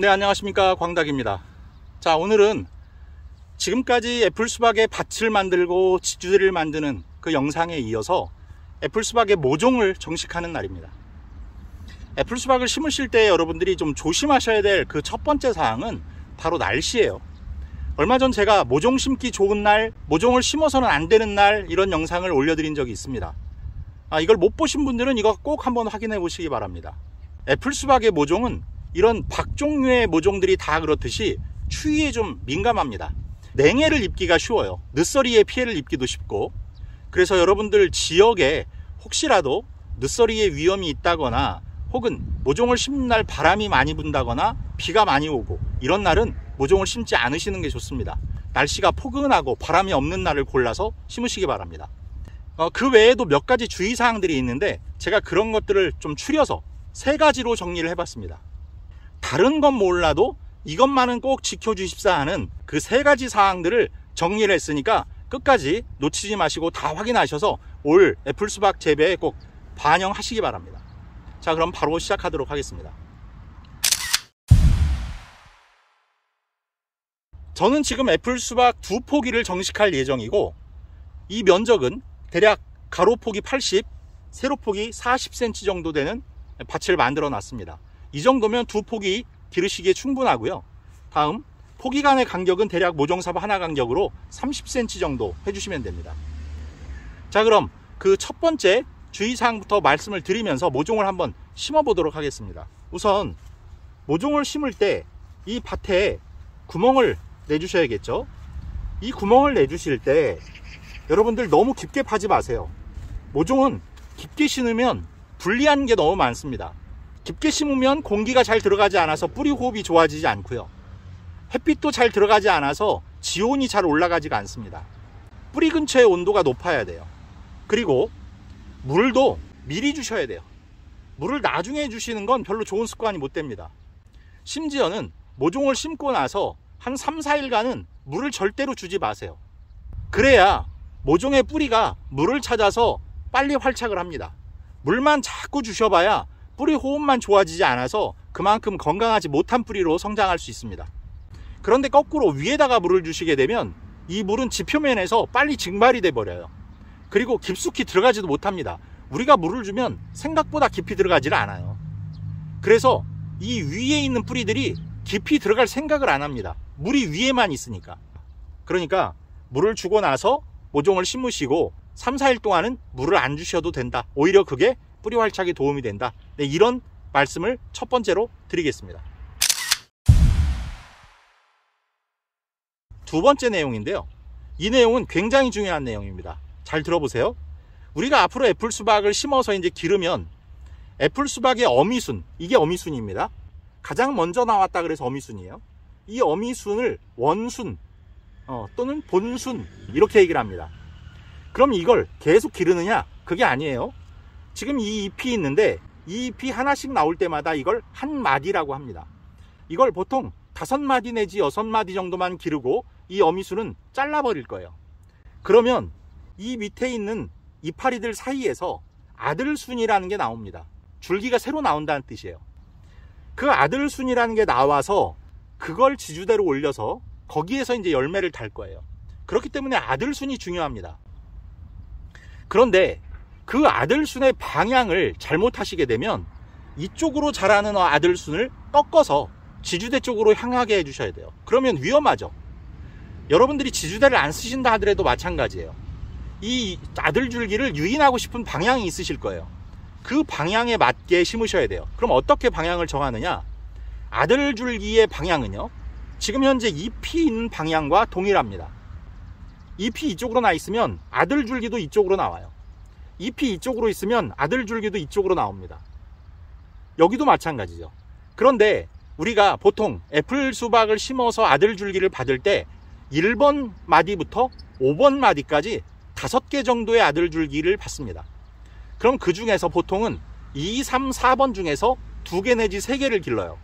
네, 안녕하십니까, 광닭입니다. 자, 오늘은 지금까지 애플수박의 밭을 만들고 지주대를 만드는 그 영상에 이어서 애플수박의 모종을 정식하는 날입니다. 애플수박을 심으실 때 여러분들이 좀 조심하셔야 될 그 첫 번째 사항은 바로 날씨예요. 얼마 전 제가 모종 심기 좋은 날, 모종을 심어서는 안 되는 날, 이런 영상을 올려드린 적이 있습니다. 이걸 못 보신 분들은 이거 꼭 한번 확인해 보시기 바랍니다. 애플수박의 모종은 이런 박종류의 모종들이 다 그렇듯이 추위에 좀 민감합니다. 냉해를 입기가 쉬워요. 늦서리에 피해를 입기도 쉽고, 그래서 여러분들 지역에 혹시라도 늦서리의 위험이 있다거나 혹은 모종을 심는 날 바람이 많이 분다거나 비가 많이 오고 이런 날은 모종을 심지 않으시는 게 좋습니다. 날씨가 포근하고 바람이 없는 날을 골라서 심으시기 바랍니다. 그 외에도 몇 가지 주의사항들이 있는데 제가 그런 것들을 좀 추려서 3가지로 정리를 해봤습니다. 다른 건 몰라도 이것만은 꼭 지켜주십사 하는 그 3가지 사항들을 정리를 했으니까 끝까지 놓치지 마시고 다 확인하셔서 올 애플수박 재배에 꼭 반영하시기 바랍니다. 자, 그럼 바로 시작하도록 하겠습니다. 저는 지금 애플수박 2포기를 정식할 예정이고, 이 면적은 대략 가로폭이 80, 세로폭이 40cm 정도 되는 밭을 만들어 놨습니다. 이 정도면 2포기 기르시기에 충분하고요. 다음, 포기 간의 간격은 대략 모종삽 하나 간격으로 30cm 정도 해주시면 됩니다. 자, 그럼 그 첫 번째 주의사항부터 말씀을 드리면서 모종을 한번 심어 보도록 하겠습니다. 우선 모종을 심을 때 이 밭에 구멍을 내주셔야겠죠. 이 구멍을 내주실 때 여러분들 너무 깊게 파지 마세요. 모종은 깊게 심으면 불리한 게 너무 많습니다. 깊게 심으면 공기가 잘 들어가지 않아서 뿌리 호흡이 좋아지지 않고요. 햇빛도 잘 들어가지 않아서 지온이 잘 올라가지가 않습니다. 뿌리 근처의 온도가 높아야 돼요. 그리고 물도 미리 주셔야 돼요. 물을 나중에 주시는 건 별로 좋은 습관이 못 됩니다. 심지어는 모종을 심고 나서 한 3, 4일간은 물을 절대로 주지 마세요. 그래야 모종의 뿌리가 물을 찾아서 빨리 활착을 합니다. 물만 자꾸 주셔봐야 뿌리 호흡만 좋아지지 않아서 그만큼 건강하지 못한 뿌리로 성장할 수 있습니다. 그런데 거꾸로 위에다가 물을 주시게 되면 이 물은 지표면에서 빨리 증발이 돼 버려요. 그리고 깊숙이 들어가지도 못합니다. 우리가 물을 주면 생각보다 깊이 들어가지를 않아요. 그래서 이 위에 있는 뿌리들이 깊이 들어갈 생각을 안 합니다. 물이 위에만 있으니까. 그러니까 물을 주고 나서 모종을 심으시고 3, 4일 동안은 물을 안 주셔도 된다. 오히려 그게 뿌리 활착에 도움이 된다. 네, 이런 말씀을 첫 번째로 드리겠습니다. 두 번째 내용인데요. 이 내용은 굉장히 중요한 내용입니다. 잘 들어보세요. 우리가 앞으로 애플수박을 심어서 이제 기르면 애플수박의 어미순, 이게 어미순입니다. 가장 먼저 나왔다 그래서 어미순이에요. 이 어미순을 원순 또는 본순 이렇게 얘기를 합니다. 그럼 이걸 계속 기르느냐? 그게 아니에요. 지금 이 잎이 있는데 이 잎이 하나씩 나올 때마다 이걸 한 마디라고 합니다. 이걸 보통 5마디 내지 6마디 정도만 기르고 이 어미순은 잘라버릴 거예요. 그러면 이 밑에 있는 이파리들 사이에서 아들순이라는 게 나옵니다. 줄기가 새로 나온다는 뜻이에요. 그 아들순이라는 게 나와서 그걸 지주대로 올려서 거기에서 이제 열매를 달 거예요. 그렇기 때문에 아들순이 중요합니다. 그런데 그 아들순의 방향을 잘못하시게 되면 이쪽으로 자라는 아들순을 꺾어서 지주대 쪽으로 향하게 해주셔야 돼요. 그러면 위험하죠. 여러분들이 지주대를 안 쓰신다 하더라도 마찬가지예요. 이 아들줄기를 유인하고 싶은 방향이 있으실 거예요. 그 방향에 맞게 심으셔야 돼요. 그럼 어떻게 방향을 정하느냐? 아들줄기의 방향은요, 지금 현재 잎이 있는 방향과 동일합니다. 잎이 이쪽으로 나 있으면 아들줄기도 이쪽으로 나와요. 잎이 이쪽으로 있으면 아들줄기도 이쪽으로 나옵니다. 여기도 마찬가지죠. 그런데 우리가 보통 애플수박을 심어서 아들줄기를 받을 때 1번 마디부터 5번 마디까지 5개 정도의 아들줄기를 받습니다. 그럼 그 중에서 보통은 2, 3, 4번 중에서 2개 내지 3개를 길러요.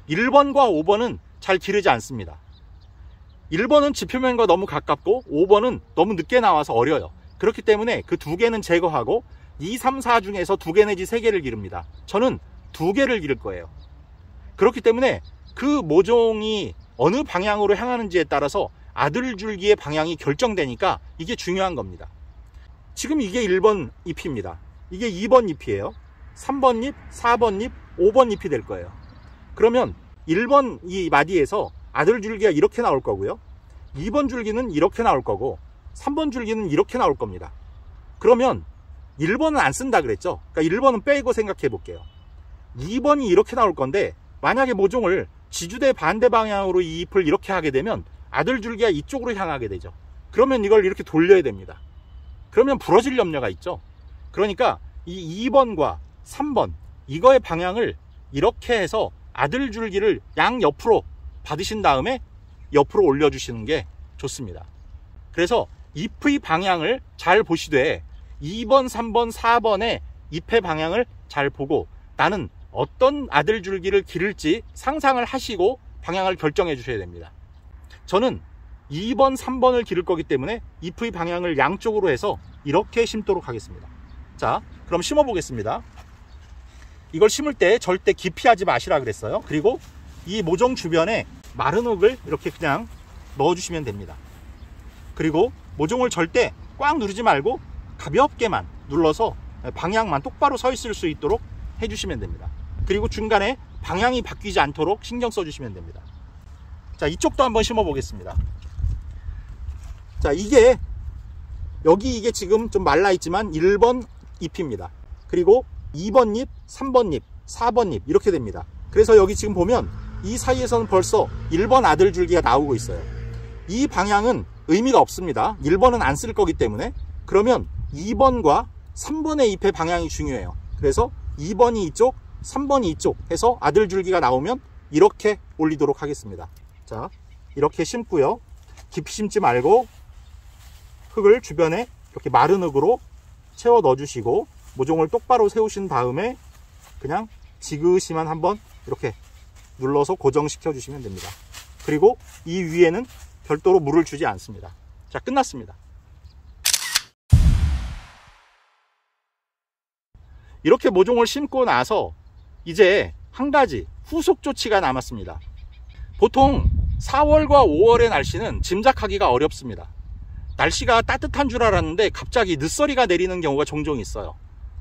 1번과 5번은 잘 기르지 않습니다. 1번은 지표면과 너무 가깝고 5번은 너무 늦게 나와서 어려요. 그렇기 때문에 그 2개는 제거하고 2, 3, 4 중에서 2개 내지 3개를 기릅니다. 저는 2개를 기를 거예요. 그렇기 때문에 그 모종이 어느 방향으로 향하는지에 따라서 아들줄기의 방향이 결정되니까 이게 중요한 겁니다. 지금 이게 1번 잎입니다. 이게 2번 잎이에요. 3번 잎, 4번 잎, 5번 잎이 될 거예요. 그러면 1번 이 마디에서 아들줄기가 이렇게 나올 거고요. 2번 줄기는 이렇게 나올 거고 3번 줄기는 이렇게 나올 겁니다. 그러면 1번은 안 쓴다 그랬죠. 그러니까 1번은 빼고 생각해 볼게요. 2번이 이렇게 나올 건데 만약에 모종을 지주대 반대 방향으로 이 잎을 이렇게 하게 되면 아들줄기가 이쪽으로 향하게 되죠. 그러면 이걸 이렇게 돌려야 됩니다. 그러면 부러질 염려가 있죠. 그러니까 이 2번과 3번 이거의 방향을 이렇게 해서 아들줄기를 양옆으로 받으신 다음에 옆으로 올려주시는 게 좋습니다. 그래서 잎의 방향을 잘 보시되 2번, 3번, 4번의 잎의 방향을 잘 보고 나는 어떤 아들줄기를 기를지 상상을 하시고 방향을 결정해 주셔야 됩니다. 저는 2번, 3번을 기를 거기 때문에 잎의 방향을 양쪽으로 해서 이렇게 심도록 하겠습니다. 자, 그럼 심어 보겠습니다. 이걸 심을 때 절대 깊이 하지 마시라 그랬어요. 그리고 이 모종 주변에 마른 흙을 이렇게 그냥 넣어주시면 됩니다. 그리고 모종을 절대 꽉 누르지 말고 가볍게만 눌러서 방향만 똑바로 서 있을 수 있도록 해주시면 됩니다. 그리고 중간에 방향이 바뀌지 않도록 신경 써주시면 됩니다. 자, 이쪽도 한번 심어 보겠습니다. 자, 여기 이게 지금 좀 말라 있지만 1번 잎입니다. 그리고 2번 잎, 3번 잎, 4번 잎 이렇게 됩니다. 그래서 여기 지금 보면 이 사이에서는 벌써 1번 아들줄기가 나오고 있어요. 이 방향은 의미가 없습니다. 1번은 안 쓸 거기 때문에. 그러면 2번과 3번의 잎의 방향이 중요해요. 그래서 2번이 이쪽, 3번이 이쪽 해서 아들줄기가 나오면 이렇게 올리도록 하겠습니다. 자, 이렇게 심고요. 깊이 심지 말고 흙을 주변에 이렇게 마른 흙으로 채워 넣어주시고 모종을 똑바로 세우신 다음에 그냥 지그시만 한번 이렇게 눌러서 고정시켜 주시면 됩니다. 그리고 이 위에는 별도로 물을 주지 않습니다. 자, 끝났습니다. 이렇게 모종을 심고 나서 이제 한 가지 후속 조치가 남았습니다. 보통 4월과 5월의 날씨는 짐작하기가 어렵습니다. 날씨가 따뜻한 줄 알았는데 갑자기 늦서리가 내리는 경우가 종종 있어요.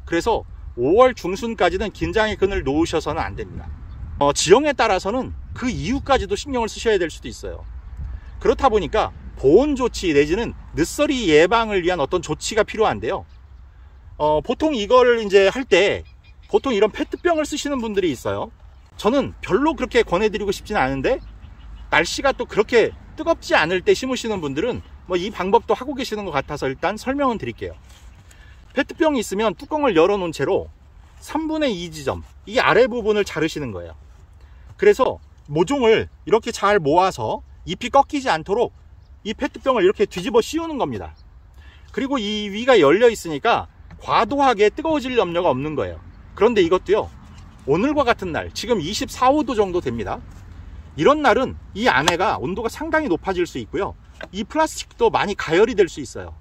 그래서 5월 중순까지는 긴장의 끈을 놓으셔서는 안 됩니다. 지형에 따라서는 그 이후까지도 신경을 쓰셔야 될 수도 있어요. 그렇다 보니까 보온 조치 내지는 늦서리 예방을 위한 어떤 조치가 필요한데요. 보통 이걸 이제 할 때 보통 이런 페트병을 쓰시는 분들이 있어요. 저는 별로 그렇게 권해드리고 싶지는 않은데 날씨가 또 그렇게 뜨겁지 않을 때 심으시는 분들은 이 방법도 하고 계시는 것 같아서 일단 설명은 드릴게요. 페트병이 있으면 뚜껑을 열어놓은 채로 3분의 2 지점, 이 아래 부분을 자르시는 거예요. 그래서 모종을 이렇게 잘 모아서 잎이 꺾이지 않도록 이 페트병을 이렇게 뒤집어 씌우는 겁니다. 그리고 이 위가 열려 있으니까 과도하게 뜨거워질 염려가 없는 거예요. 그런데 이것도요, 오늘과 같은 날, 지금 24, 5도 정도 됩니다. 이런 날은 이 안에가 온도가 상당히 높아질 수 있고요. 이 플라스틱도 많이 가열이 될 수 있어요.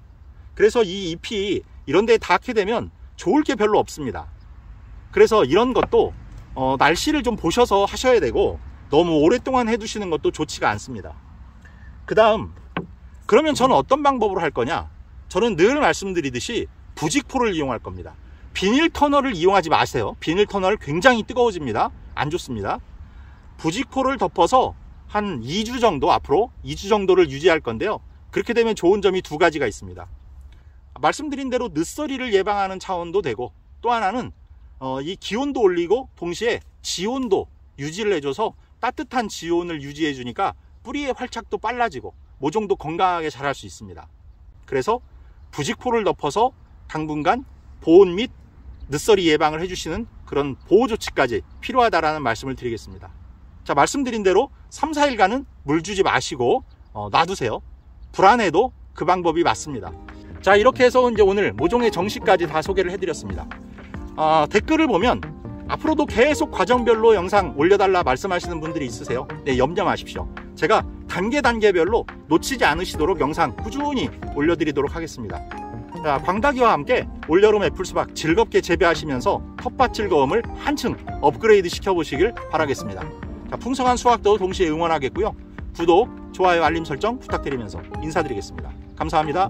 그래서 이 잎이 이런 데에 닿게 되면 좋을 게 별로 없습니다. 그래서 이런 것도 날씨를 좀 보셔서 하셔야 되고 너무 오랫동안 해두시는 것도 좋지가 않습니다. 그 다음, 그러면 저는 어떤 방법으로 할 거냐? 저는 늘 말씀드리듯이 부직포를 이용할 겁니다. 비닐 터널을 이용하지 마세요. 비닐 터널 굉장히 뜨거워집니다. 안 좋습니다. 부직포를 덮어서 한 2주 정도, 앞으로 2주 정도를 유지할 건데요. 그렇게 되면 좋은 점이 두 가지가 있습니다. 말씀드린 대로 늦서리를 예방하는 차원도 되고, 또 하나는 이 기온도 올리고 동시에 지온도 유지를 해줘서 따뜻한 지온을 유지해 주니까 뿌리의 활착도 빨라지고 모종도 건강하게 자랄 수 있습니다. 그래서 부직포를 덮어서 당분간 보온 및 늦서리 예방을 해주시는 그런 보호 조치까지 필요하다라는 말씀을 드리겠습니다. 자, 말씀드린 대로 3, 4일간은 물 주지 마시고 놔두세요. 불안해도 그 방법이 맞습니다. 자, 이렇게 해서 이제 오늘 모종의 정식까지 다 소개를 해드렸습니다. 댓글을 보면 앞으로도 계속 과정별로 영상 올려달라 말씀하시는 분들이 있으세요. 네, 염려 마십시오. 제가 단계별로 놓치지 않으시도록 영상 꾸준히 올려드리도록 하겠습니다. 자, 광다기와 함께 올여름 애플수박 즐겁게 재배하시면서 텃밭 즐거움을 한층 업그레이드 시켜보시길 바라겠습니다. 자, 풍성한 수확도 동시에 응원하겠고요. 구독, 좋아요, 알림 설정 부탁드리면서 인사드리겠습니다. 감사합니다.